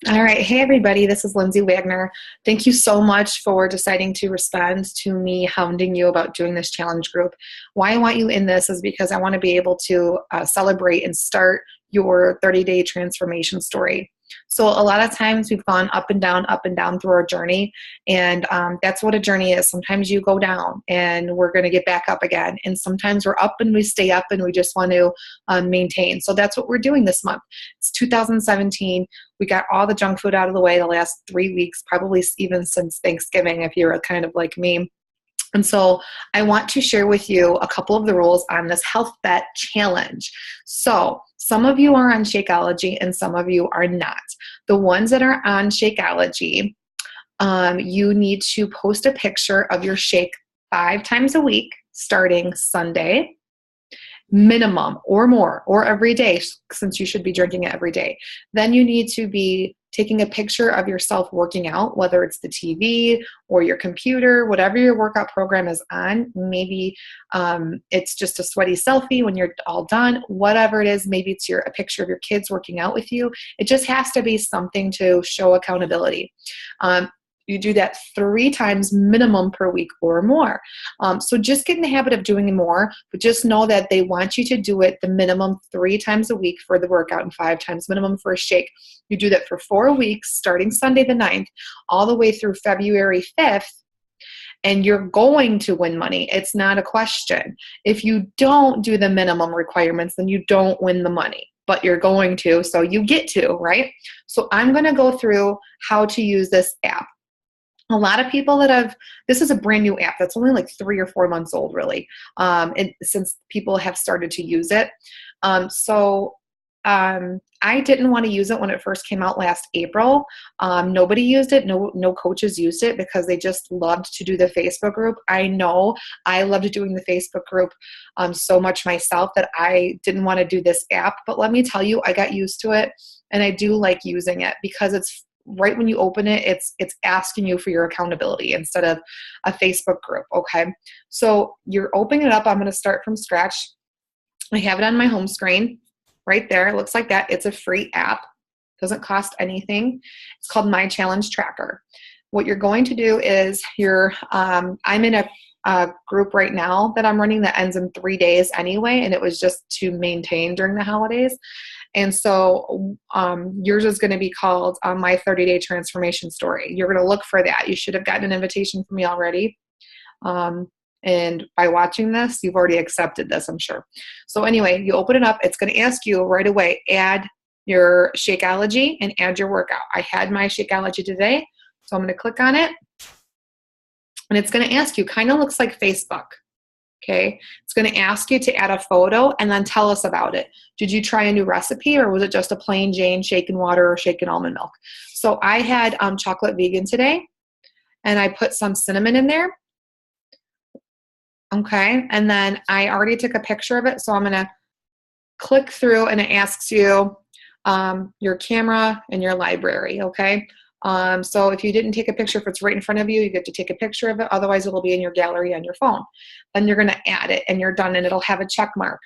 All right. Hey, everybody. This is Lindsay Wagner. Thank you so much for deciding to respond to me hounding you about doing this challenge group. Why I want you in this is because I want to be able to celebrate and start your 30-day transformation story. So a lot of times we've gone up and down through our journey. And that's what a journey is. Sometimes you go down and we're going to get back up again. And sometimes we're up and we stay up and we just want to maintain. So that's what we're doing this month. It's 2017. We got all the junk food out of the way the last 3 weeks, probably even since Thanksgiving, if you're kind of like me. And so I want to share with you a couple of the rules on this Health Bet Challenge. So some of you are on Shakeology and some of you are not. The ones that are on Shakeology, you need to post a picture of your shake 5 times a week starting Sunday, minimum, or more, or every day, since you should be drinking it every day. Then you need to be taking a picture of yourself working out, whether it's the TV or your computer, whatever your workout program is on. Maybe it's just a sweaty selfie when you're all done, whatever it is. Maybe it's a picture of your kids working out with you. It just has to be something to show accountability. You do that 3 times minimum per week or more. So just get in the habit of doing more, but just know that they want you to do it the minimum 3 times a week for the workout and 5 times minimum for a shake. You do that for 4 weeks, starting Sunday the 9th, all the way through February 5th, and you're going to win money. It's not a question. If you don't do the minimum requirements, then you don't win the money. But you're going to, so you get to, right? So I'm going to go through how to use this app. A lot of people this is a brand new app that's only like 3 or 4 months old, really, since people have started to use it. I didn't want to use it when it first came out last April. Nobody used it. No coaches used it because they just loved to do the Facebook group. I know I loved doing the Facebook group so much myself that I didn't want to do this app. But let me tell you, I got used to it, and I do like using it because it's right when you open it, it's asking you for your accountability instead of a Facebook group, okay? So you're opening it up. I'm going to start from scratch. I have it on my home screen right there. It looks like that. It's a free app. Doesn't cost anything. It's called My Challenge Tracker. What you're going to do is I'm in a group right now that I'm running that ends in 3 days anyway, and it was just to maintain during the holidays. And so yours is going to be called My 30-Day Transformation Story. You're going to look for that. You should have gotten an invitation from me already. And by watching this, you've already accepted this, I'm sure. So anyway, you open it up. It's going to ask you right away, add your Shakeology and add your workout. I had my Shakeology today, so I'm going to click on it. And it's going to ask you, kind of looks like Facebook. Okay, it's going to ask you to add a photo and then tell us about it. Did you try a new recipe, or was it just a plain Jane shaken water or shaken almond milk? So I had chocolate vegan today, and I put some cinnamon in there. Okay, and then I already took a picture of it, so I'm going to click through, and it asks you your camera and your library, okay? So if you didn't take a picture, if it's right in front of you, you get to take a picture of it. Otherwise, it'll be in your gallery on your phone. Then you're going to add it, and you're done, and it'll have a check mark.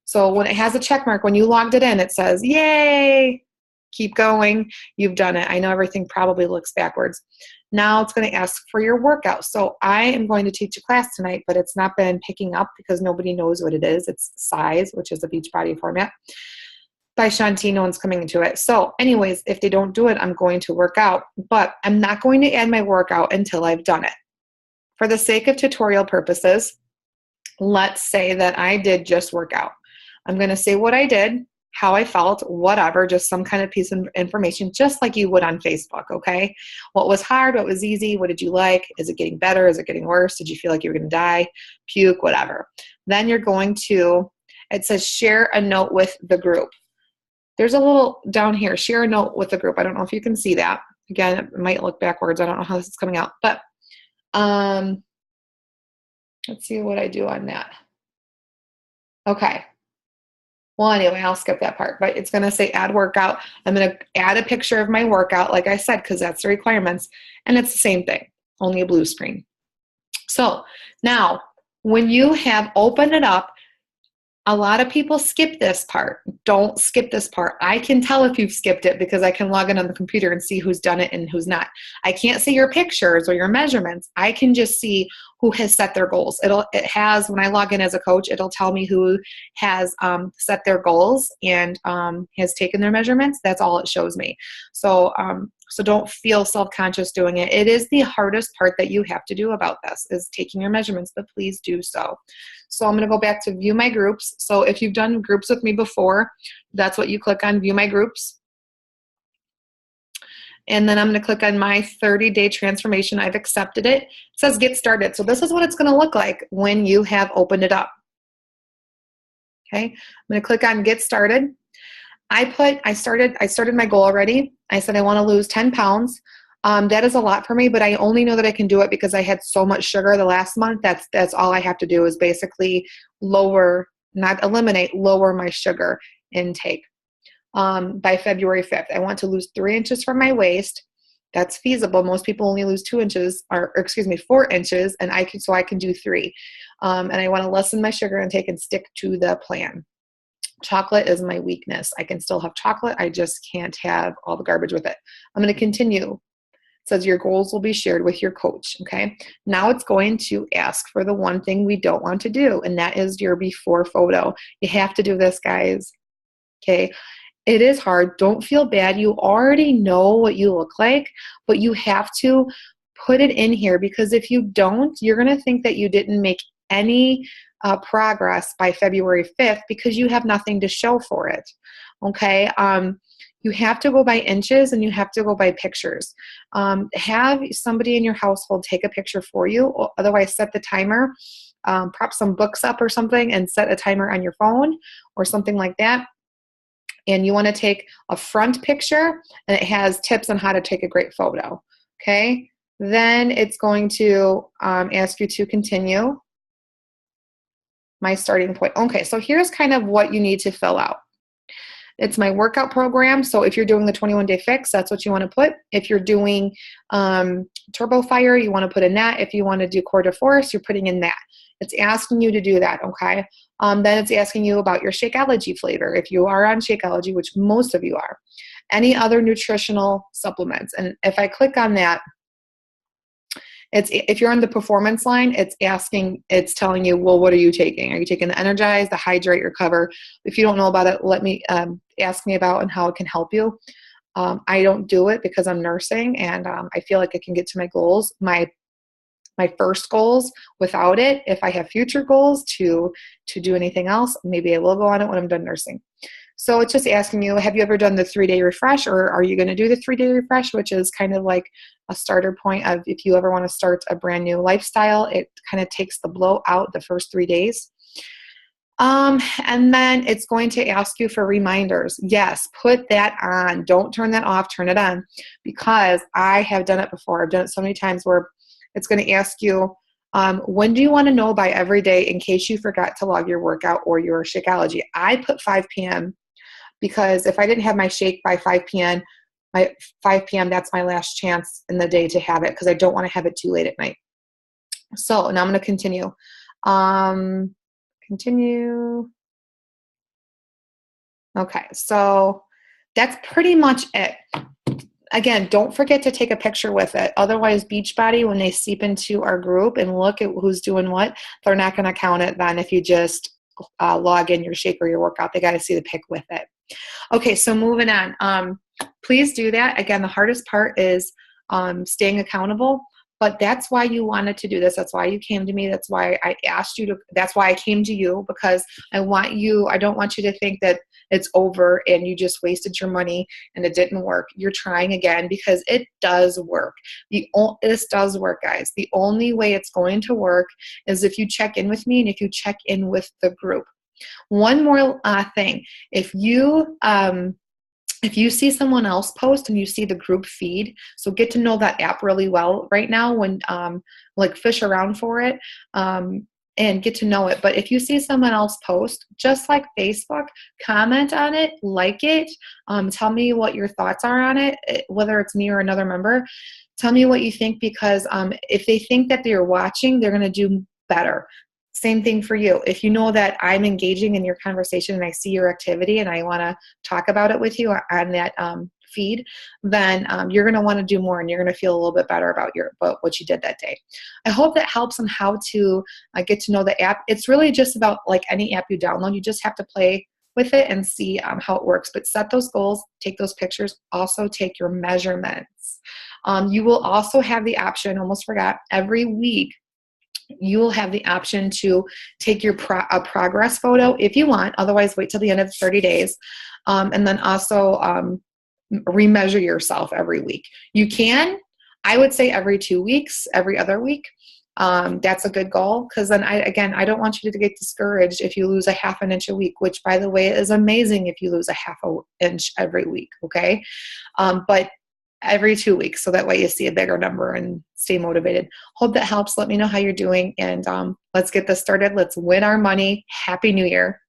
So when it has a check mark, when you logged it in, it says, yay, keep going. You've done it. I know everything probably looks backwards. Now it's going to ask for your workout. So I am going to teach a class tonight, but it's not been picking up because nobody knows what it is. It's Size, which is a Beachbody format by Shanti. No one's coming into it. So anyways, if they don't do it, I'm going to work out, but I'm not going to add my workout until I've done it. For the sake of tutorial purposes, let's say that I did just work out. I'm going to say what I did, how I felt, whatever, just some kind of piece of information, just like you would on Facebook, okay? What was hard? What was easy? What did you like? Is it getting better? Is it getting worse? Did you feel like you were going to die, puke, whatever? Then you're going to, it says share a note with the group. There's a little down here, share a note with the group. I don't know if you can see that. Again, it might look backwards. I don't know how this is coming out, but let's see what I do on that. Okay. Well, anyway, I'll skip that part, but it's going to say add workout. I'm going to add a picture of my workout, like I said, because that's the requirements. And it's the same thing, only a blue screen. So now when you have opened it up, A lot of people skip this part. Don't skip this part. I can tell if you've skipped it because I can log in on the computer and see who's done it and who's not. I can't see your pictures or your measurements. I can just see who has set their goals. It has, when I log in as a coach, it'll tell me who has set their goals and has taken their measurements. That's all it shows me. So so don't feel self-conscious doing it. It is the hardest part that you have to do about this, is taking your measurements, but please do so. So I'm going to go back to view my groups. So if you've done groups with me before, that's what you click on, view my groups. And then I'm going to click on my 30-day transformation. I've accepted it. It says get started. So this is what it's going to look like when you have opened it up. Okay, I'm going to click on get started. I started my goal already. I said I want to lose 10 pounds. That is a lot for me, but I only know that I can do it because I had so much sugar the last month. That's all I have to do is basically lower, not eliminate, lower my sugar intake. By February 5th, I want to lose 3 inches from my waist. That's feasible. Most people only lose 2 inches, or excuse me, 4 inches, and I can do 3. And I want to lessen my sugar intake and stick to the plan. Chocolate is my weakness. I can still have chocolate. I just can't have all the garbage with it. I'm going to continue. It says your goals will be shared with your coach. Okay. Now it's going to ask for the one thing we don't want to do, and that is your before photo. You have to do this, guys. Okay. It is hard. Don't feel bad. You already know what you look like, but you have to put it in here, because if you don't, you're going to think that you didn't make any progress by February 5th because you have nothing to show for it. Okay. You have to go by inches and you have to go by pictures. Have somebody in your household take a picture for you. Otherwise, set the timer, prop some books up or something and set a timer on your phone or something like that. And you want to take a front picture, and it has tips on how to take a great photo. Okay. Then it's going to ask you to continue. My starting point. Okay, so here's kind of what you need to fill out. It's my workout program. So if you're doing the 21-day fix, that's what you want to put. If you're doing Turbo Fire, you want to put in that. If you want to do Core de Force, you're putting in that. It's asking you to do that, okay? Then it's asking you about your Shakeology flavor. If you are on Shakeology, which most of you are, any other nutritional supplements. And if I click on that, if you're on the performance line, it's telling you, well, what are you taking? Are you taking the Energize, the Hydrate, or Cover? If you don't know about it, let me ask me about and how it can help you. I don't do it because I'm nursing, and I feel like I can get to my goals, my first goals without it. If I have future goals to do anything else, maybe I will go on it when I'm done nursing. So it's just asking you, have you ever done the 3-day refresh, or are you going to do the 3-day refresh, which is kind of like a starter point of if you ever want to start a brand new lifestyle. It kind of takes the blow out the first 3 days. And then it's going to ask you for reminders. Yes, put that on. Don't turn that off, turn it on, because I have done it before. I've done it so many times where it's going to ask you, when do you want to know by every day in case you forgot to log your workout or your Shakeology? I put 5 p.m. because if I didn't have my shake by 5 p.m., that's my last chance in the day to have it, because I don't want to have it too late at night. So now I'm going to continue. Continue. Okay, so that's pretty much it. Again, don't forget to take a picture with it. Otherwise, Beachbody, when they seep into our group and look at who's doing what, they're not going to count it then if you just log in your shake or your workout. They got to see the pic with it. Okay, so moving on. Please do that. Again, the hardest part is staying accountable, but that's why you wanted to do this. That's why you came to me. That's why I asked you to, that's why I came to you, because I don't want you to think that it's over and you just wasted your money and it didn't work. You're trying again, because it does work. This does work, guys. The only way it's going to work is if you check in with me and if you check in with the group. One more thing. If you see someone else post and you see the group feed, so get to know that app really well right now, when like fish around for it and get to know it. But if you see someone else post, just like Facebook, comment on it, like it, tell me what your thoughts are on it, whether it's me or another member. Tell me what you think, because if they think that they're watching, they're going to do better. Same thing for you. If you know that I'm engaging in your conversation and I see your activity and I want to talk about it with you on that feed, then you're going to want to do more and you're going to feel a little bit better about what you did that day. I hope that helps on how to get to know the app. It's really just about like any app you download. You just have to play with it and see how it works. But set those goals, take those pictures, also take your measurements. You will also have the option, almost forgot, every week you will have the option to take your progress photo if you want. Otherwise, wait till the end of 30 days. And then also remeasure yourself every week. You can, I would say every 2 weeks, every other week. That's a good goal, because then I don't want you to get discouraged if you lose a half an inch a week, which by the way is amazing if you lose a half an inch every week. Okay. But every 2 weeks, so that way you see a bigger number and stay motivated. Hope that helps. Let me know how you're doing, and let's get this started. Let's win our money. Happy New Year.